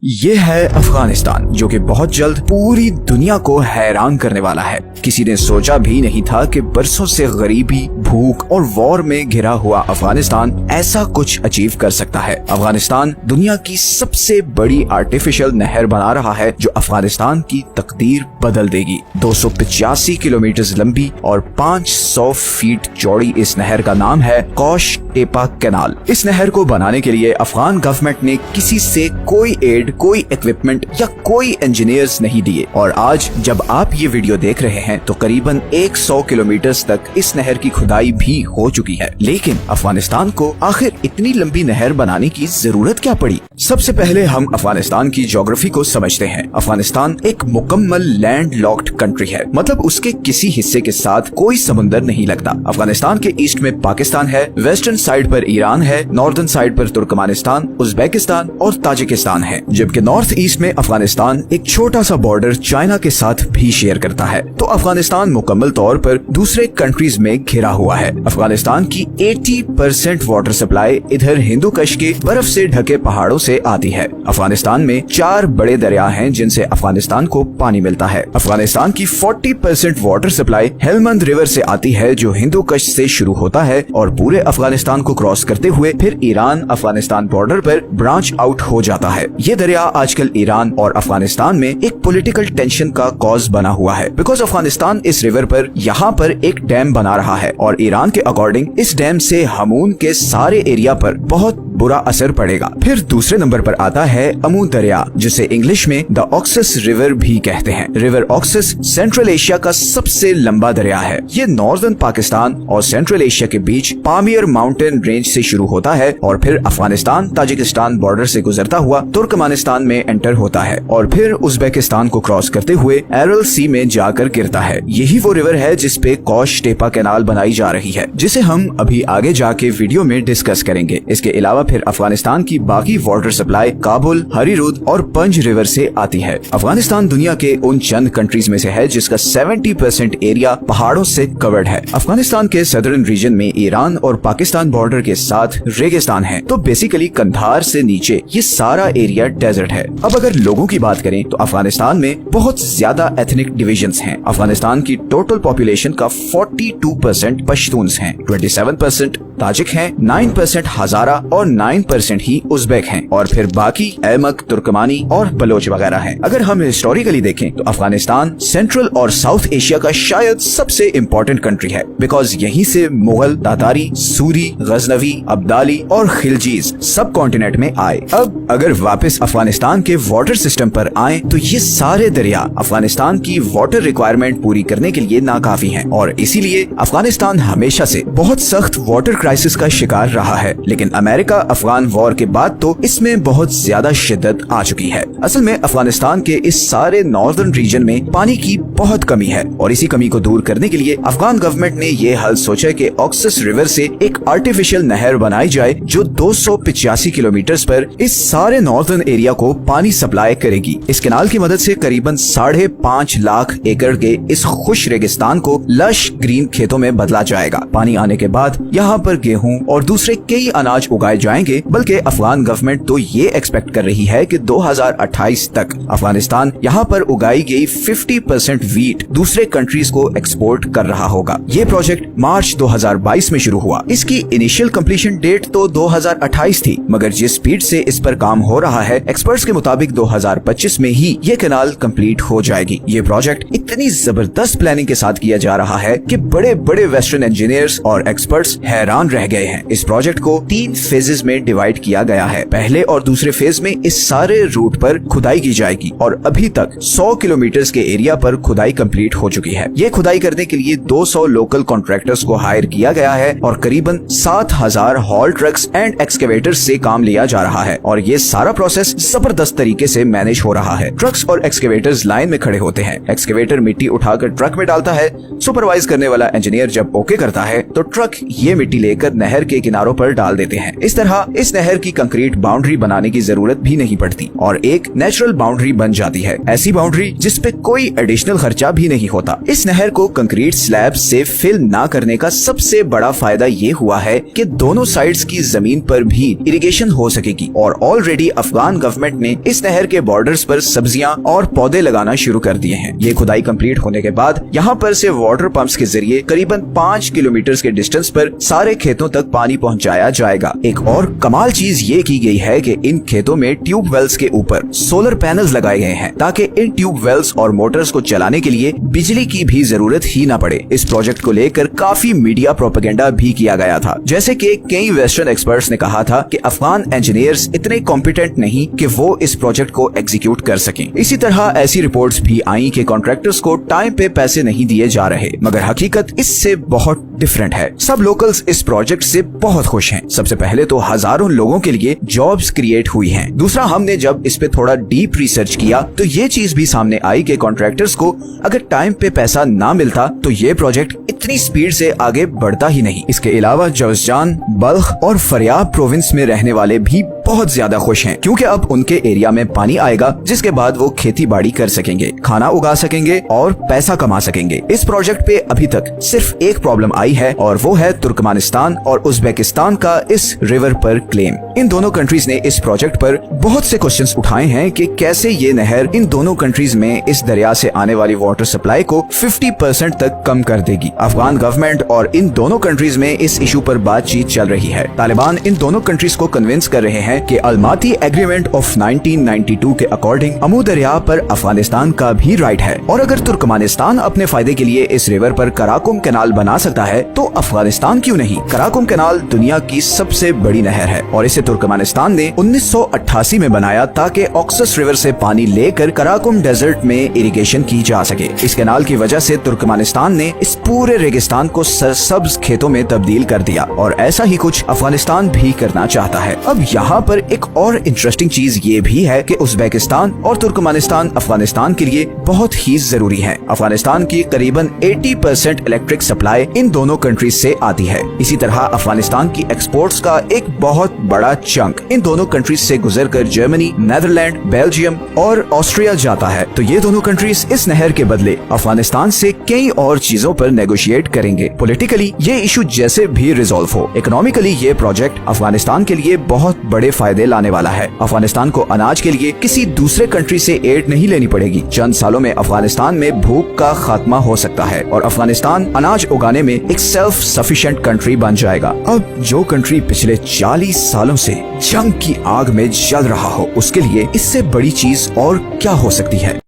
ये है अफगानिस्तान, जो कि बहुत जल्द पूरी दुनिया को हैरान करने वाला है। किसी ने सोचा भी नहीं था कि बरसों से गरीबी, भूख और वॉर में घिरा हुआ अफगानिस्तान ऐसा कुछ अचीव कर सकता है। अफगानिस्तान दुनिया की सबसे बड़ी आर्टिफिशियल नहर बना रहा है, जो अफगानिस्तान की तकदीर बदल देगी। 285 किलोमीटर लंबी और 500 फीट चौड़ी इस नहर का नाम है कौश टेपा कैनाल। इस नहर को बनाने के लिए अफगान गवर्नमेंट ने किसी से कोई एड, कोई इक्विपमेंट या कोई इंजीनियर्स नहीं दिए। और आज जब आप ये वीडियो देख रहे हैं तो करीबन 100 किलोमीटर तक इस नहर की खुदाई भी हो चुकी है। लेकिन अफगानिस्तान को आखिर इतनी लंबी नहर बनाने की जरूरत क्या पड़ी? सबसे पहले हम अफगानिस्तान की ज्योग्राफी को समझते हैं। अफगानिस्तान एक मुकम्मल लैंड लॉक्ड कंट्री है, मतलब उसके किसी हिस्से के साथ कोई समुंदर नहीं लगता। अफगानिस्तान के ईस्ट में पाकिस्तान है, वेस्टर्न साइड पर ईरान है, नॉर्दर्न साइड पर तुर्कमेनिस्तान, उज्बेकिस्तान और ताजिकिस्तान है, जबकि नॉर्थ ईस्ट में अफगानिस्तान एक छोटा सा बॉर्डर चाइना के साथ भी शेयर करता है। तो अफगानिस्तान मुकम्मल तौर पर दूसरे कंट्रीज में घिरा हुआ है। अफगानिस्तान की 80% वाटर सप्लाई इधर हिंदू कश के बर्फ से ढके पहाड़ों से आती है। अफगानिस्तान में 4 बड़े दरिया हैं जिनसे अफगानिस्तान को पानी मिलता है। अफगानिस्तान की 40% वाटर सप्लाई हेलमंद रिवर से आती है, जो हिंदू कश से शुरू होता है और पूरे अफगानिस्तान को क्रॉस करते हुए फिर ईरान अफगानिस्तान बॉर्डर पर ब्रांच आउट हो जाता है। ये दरिया आजकल ईरान और अफगानिस्तान में एक पॉलिटिकल टेंशन का कॉज बना हुआ है, बिकॉज अफगानिस्तान इस रिवर पर यहाँ पर एक डैम बना रहा है और ईरान के अकॉर्डिंग इस डैम से हमून के सारे एरिया पर बहुत बुरा असर पड़ेगा। फिर दूसरे नंबर पर आता है अमू दरिया, जिसे इंग्लिश में द ऑक्सस रिवर भी कहते हैं। रिवर ऑक्सस सेंट्रल एशिया का सबसे लंबा दरिया है। ये नॉर्दर्न पाकिस्तान और सेंट्रल एशिया के बीच पामियर माउंटेन रेंज से शुरू होता है और फिर अफगानिस्तान ताजिकिस्तान बॉर्डर से गुजरता हुआ तुर्कमेनिस्तान में एंटर होता है और फिर उज्बेकिस्तान को क्रॉस करते हुए एरल सी में जाकर गिरता है। यही वो रिवर है जिसपे कौश टेपा कैनाल बनाई जा रही है, जिसे हम अभी आगे जाके वीडियो में डिस्कस करेंगे। इसके अलावा फिर अफगानिस्तान की बाकी वाटर सप्लाई काबुल, हरीरुद और पंज रिवर से आती है। अफगानिस्तान दुनिया के उन चंद कंट्रीज में से है जिसका 70% एरिया पहाड़ों से कवर्ड है। अफगानिस्तान के सदर्न रीजन में ईरान और पाकिस्तान बॉर्डर के साथ रेगिस्तान है, तो बेसिकली कंधार से नीचे ये सारा एरिया डेजर्ट है। अब अगर लोगों की बात करें तो अफगानिस्तान में बहुत ज्यादा एथनिक डिविजन्स हैं। अफगानिस्तान की टोटल पॉपुलेशन का 42% पश्तून्स हैं, 27% ताजिक हैं, 9% हजारा और 9% ही उज्बेक हैं और फिर बाकी अहमक, तुर्कमानी और बलोच वगैरह हैं। अगर हम हिस्टोरिकली देखें तो अफगानिस्तान सेंट्रल और साउथ एशिया का शायद सबसे इम्पोर्टेंट कंट्री है, बिकॉज यहीं से मुगल, तातारी, सूरी, गजनवी, अब्दाली और खिलजीज सब कॉन्टिनेंट में आए। अब अगर वापस अफगानिस्तान के वाटर सिस्टम पर आए तो ये सारे दरिया अफगानिस्तान की वाटर रिक्वायरमेंट पूरी करने के लिए नाकाफी हैं और इसीलिए अफगानिस्तान हमेशा से बहुत सख्त वाटर क्राइसिस का शिकार रहा है। लेकिन अमेरिका अफगान वॉर के बाद तो इसमें बहुत ज्यादा शिद्दत आ चुकी है। असल में अफगानिस्तान के इस सारे नॉर्दर्न रीजन में पानी की बहुत कमी है और इसी कमी को दूर करने के लिए अफगान गवर्नमेंट ने ये हल सोचा कि ऑक्सस रिवर से एक आर्टिफिशियल नहर बनाई जाए जो 285 किलोमीटर पर इस सारे नॉर्दर्न एरिया को पानी सप्लाई करेगी। इस कैनाल की मदद से करीबन 5.5 लाख एकड़ के इस खुश रेगिस्तान को लश ग्रीन खेतों में बदला जाएगा। पानी आने के बाद यहाँ पर गेहूं और दूसरे कई अनाज उगाए जाएंगे, बल्कि अफगान गवर्नमेंट तो ये एक्सपेक्ट कर रही है कि 2028 तक अफगानिस्तान यहाँ पर उगाई गई 50% वीट दूसरे कंट्रीज को एक्सपोर्ट कर रहा होगा। ये प्रोजेक्ट मार्च 2022 में शुरू हुआ। इसकी इनिशियल कंप्लीशन डेट तो 2028 थी, मगर जिस स्पीड से इस पर काम हो रहा है, एक्सपर्ट्स के मुताबिक 2025 में ही ये कैनाल कंप्लीट हो जाएगी। ये प्रोजेक्ट इतनी जबरदस्त प्लानिंग के साथ किया जा रहा है कि बड़े बड़े वेस्टर्न इंजीनियर्स और एक्सपर्ट्स हैरान रह गए हैं। इस प्रोजेक्ट को 3 फेजेस में डिवाइड किया गया है। पहले और दूसरे फेज में इस सारे रूट पर खुदाई की जाएगी और अभी तक 100 किलोमीटर के एरिया पर खुदाई कंप्लीट हो चुकी है। ये खुदाई करने के लिए 200 लोकल कॉन्ट्रैक्टर्स को हायर किया गया है और करीबन 7000 हॉल ट्रक्स एंड एक्सकेवेटर्स से काम लिया जा रहा है और ये सारा प्रोसेस जबरदस्त तरीके से मैनेज हो रहा है। ट्रक्स और एक्सकेवेटर्स लाइन में खड़े होते हैं। एक्सकेवेटर मिट्टी उठाकर ट्रक में डालता है। सुपरवाइज करने वाला इंजीनियर जब ओके करता है तो ट्रक ये मिट्टी लेकर नहर के किनारों पर डाल देते हैं। इस तरह इस नहर की कंक्रीट बाउंड्री बनाने की जरूरत भी नहीं पड़ती और एक नेचुरल बाउंड्री बन जाती है। ऐसी बाउंड्री जिसपे कोई एडिशनल खर्चा भी नहीं होता। इस नहर को कंक्रीट स्लैब से फिल ना करने का सबसे बड़ा फायदा ये हुआ है कि दोनों साइड्स की जमीन पर भी इरिगेशन हो सकेगी और ऑलरेडी अफगान गवर्नमेंट गवर्नमेंट ने इस नहर के बॉर्डर्स पर सब्जियां और पौधे लगाना शुरू कर दिए हैं। ये खुदाई कंप्लीट होने के बाद यहाँ पर से वाटर पंप्स के जरिए करीबन 5 किलोमीटर के डिस्टेंस पर सारे खेतों तक पानी पहुँचाया जाएगा। एक और कमाल चीज ये की गई है कि इन खेतों में ट्यूब वेल्स के ऊपर सोलर पैनल्स लगाए गए हैं ताकि इन ट्यूब वेल्स और मोटर्स को चलाने के लिए बिजली की भी जरूरत ही न पड़े। इस प्रोजेक्ट को लेकर काफी मीडिया प्रोपेगेंडा भी किया गया था, जैसे कि कई वेस्टर्न एक्सपर्ट्स ने कहा था कि अफगान इंजीनियर्स इतने कॉम्पिटेंट नहीं कि वो इस प्रोजेक्ट को एग्जीक्यूट कर सकें। इसी तरह ऐसी रिपोर्ट्स भी आई कि कॉन्ट्रैक्टर्स को टाइम पे पैसे नहीं दिए जा रहे, मगर हकीकत इससे बहुत डिफरेंट है। सब लोकल्स इस प्रोजेक्ट से बहुत खुश हैं। सबसे पहले तो हजारों लोगों के लिए जॉब्स क्रिएट हुई हैं। दूसरा, हमने जब इस पे थोड़ा डीप रिसर्च किया तो ये चीज भी सामने आई कि कॉन्ट्रैक्टर्स को अगर टाइम पे पैसा ना मिलता तो ये प्रोजेक्ट इतनी स्पीड से आगे बढ़ता ही नहीं। इसके अलावा जौजजान, बल्ख और फरियाब प्रोविंस में रहने वाले भी बहुत ज्यादा खुश हैं, क्योंकि अब उनके एरिया में पानी आएगा, जिसके बाद वो खेती बाड़ी कर सकेंगे, खाना उगा सकेंगे और पैसा कमा सकेंगे। इस प्रोजेक्ट पे अभी तक सिर्फ एक प्रॉब्लम आई है और वो है तुर्कमेनिस्तान और उज्बेकिस्तान का इस रिवर पर क्लेम। इन दोनों कंट्रीज ने इस प्रोजेक्ट पर बहुत से क्वेश्चंस उठाए हैं कि कैसे ये नहर इन दोनों कंट्रीज में इस दरिया से आने वाली वाटर सप्लाई को 50% तक कम कर देगी। अफगान गवर्नमेंट और इन दोनों कंट्रीज में इस इशू पर बातचीत चल रही है। तालिबान इन दोनों कंट्रीज को कन्विंस कर रहे हैं कि अलमाती एग्रीमेंट ऑफ 1992 के अकॉर्डिंग अमू दरिया पर अफगानिस्तान का भी राइट है, और अगर तुर्कमेनिस्तान अपने फायदे के लिए इस रिवर पर कराकुम कैनाल बना सकता है तो अफगानिस्तान क्यों नहीं। कराकुम कैनाल दुनिया की सबसे बड़ी नहर है और इसे तुर्कमेनिस्तान ने 1988 में बनाया ताकि ऑक्सस रिवर से पानी लेकर कराकुम डेजर्ट में इरिगेशन की जा सके। इस कैनाल की वजह से तुर्कमेनिस्तान ने इस पूरे रेगिस्तान को सरसब्ज खेतों में तब्दील कर दिया, और ऐसा ही कुछ अफगानिस्तान भी करना चाहता है। अब यहाँ पर एक और इंटरेस्टिंग चीज ये भी है कि उज्बेकिस्तान और तुर्कमेनिस्तान अफगानिस्तान के लिए बहुत ही जरूरी है। अफगानिस्तान की करीबन 80% इलेक्ट्रिक सप्लाई इन दोनों कंट्रीज से आती है। इसी तरह अफगानिस्तान की एक्सपोर्ट्स का एक बहुत बड़ा चंक इन दोनों कंट्रीज से गुजरकर जर्मनी, नेदरलैंड, बेल्जियम और ऑस्ट्रिया जाता है। तो ये दोनों कंट्रीज इस नहर के बदले अफगानिस्तान से कई और चीजों पर नेगोशिएट करेंगे। पॉलिटिकली ये इशू जैसे भी रिजॉल्व हो, इकोनॉमिकली ये प्रोजेक्ट अफगानिस्तान के लिए बहुत बड़े फायदे लाने वाला है। अफगानिस्तान को अनाज के लिए किसी दूसरे कंट्री से एड नहीं लेनी पड़ेगी। चंद सालों में अफगानिस्तान में भूख का खात्मा हो सकता है और अफगानिस्तान अनाज उगाने में एक सेल्फ सफिशिएंट कंट्री बन जाएगा। अब जो कंट्री पिछले 40 सालों से जंग की आग में जल रहा हो, उसके लिए इससे बड़ी चीज और क्या हो सकती है।